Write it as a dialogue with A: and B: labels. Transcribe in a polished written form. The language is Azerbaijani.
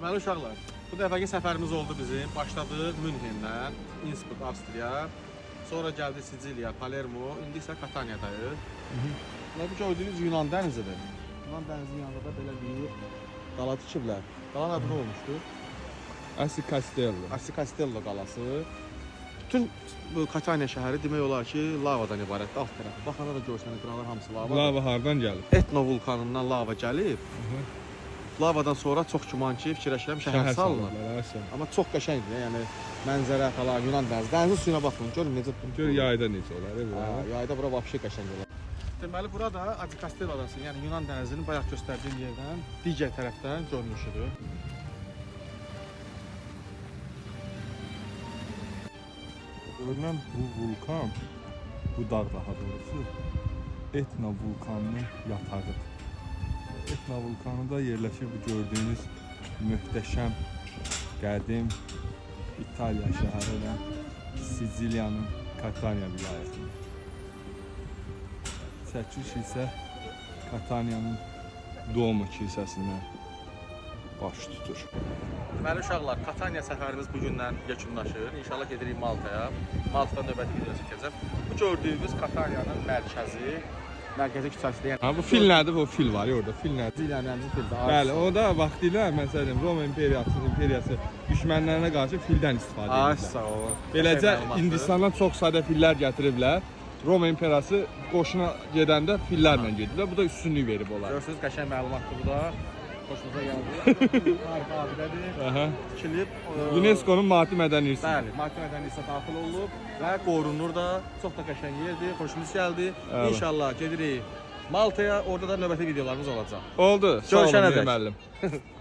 A: Deməli uşaqlar, bu dəfəki səfərimiz oldu bizim. Başladı Münhendən, Innsbruck, Avstriya. Sonra gəldi Siciliya, Palermo. İndi isə Kataniyadayıq. Bu gördüyünüz Yunan dənizidir. Yunan dənizinin yanında da belə bir qala tikiblər. Qalanın adı nə olmuşdu?
B: Asi Castello.
A: Asi Castello qalası. Bütün bu Kataniya şəhəri demək olar ki, lavadan ibarətdir alt tərəfi. Baxanda da görsənə qıralar hamısı lava.
B: Lava hardan gəlir?
A: Etno vulkanından lava gəlib. Lavadan sonra çox güman ki, fikirləşirəm şəhər salınır. Amma çox qəşəngdir, yəni mənzərə falan, Yunan dənizi. Dənizin suyuna baxın, görün necə.
B: Gör yayda necə olar,
A: Yayda bura vəbşi qəşəng olar. Deməli burada Asi Castello adası, yəni Yunan dənizinin bayaq göstərdiyim yerdən digər tərəfdən görünüşüdür.
B: Görünən bu vulkan, bu dağ daha doğrusu Etna vulkanının yatağıdır. Etna vulkanında yerləşir bu gördüyünüz möhtəşəm, qədim İtaliya şəhəri olan Siciliyanın Kataniya vilayətində. Çəkiliş isə Kataniyanın Duomo kilsəsindən baş tutur.
A: Deməli uşaqlar, Kataniya səfərimiz bugündən yekunlaşır. İnşallah gedirik Maltaya. Maltadan növbəti video çəkəcəm. Bu gördüyünüz Kataniyanın mərkəzi küçəsidir.
B: Ha, bu fil nədir? Bu fil var ya orada. Fil nədir?
A: Zilyanəmci fildir.
B: Bəli, o da vaxtilə məsələn Roma imperiyası düşmənlərinə qarşı fildən istifadə
A: Ay
B: edirlər.
A: sağ ol.
B: Beləcə Hindistandan çox sadə fillər gətiriblər. Roma imperiyası qoşuna gedəndə fillərlə gediblər. Bu da üstünlük verib onlara.
A: Görürsünüz, qəşəng məlumatdır bu da. Xoşunuza gəldi. Harika abidədir.
B: Aha.
A: Tikilib.
B: UNESCO-nun maddi mədəni irsi.
A: Bəli, maddi mədəni irsə daxil olub və qorunur da. Çox da qəşəng yerdir. Xoşumuz gəldi.
B: Əla.
A: İnşallah gedirik Maltaya. Orada da növbəti videolarımız olacaq.
B: Oldu. Sağ olun,
A: Görüşənədək.
B: müəllim.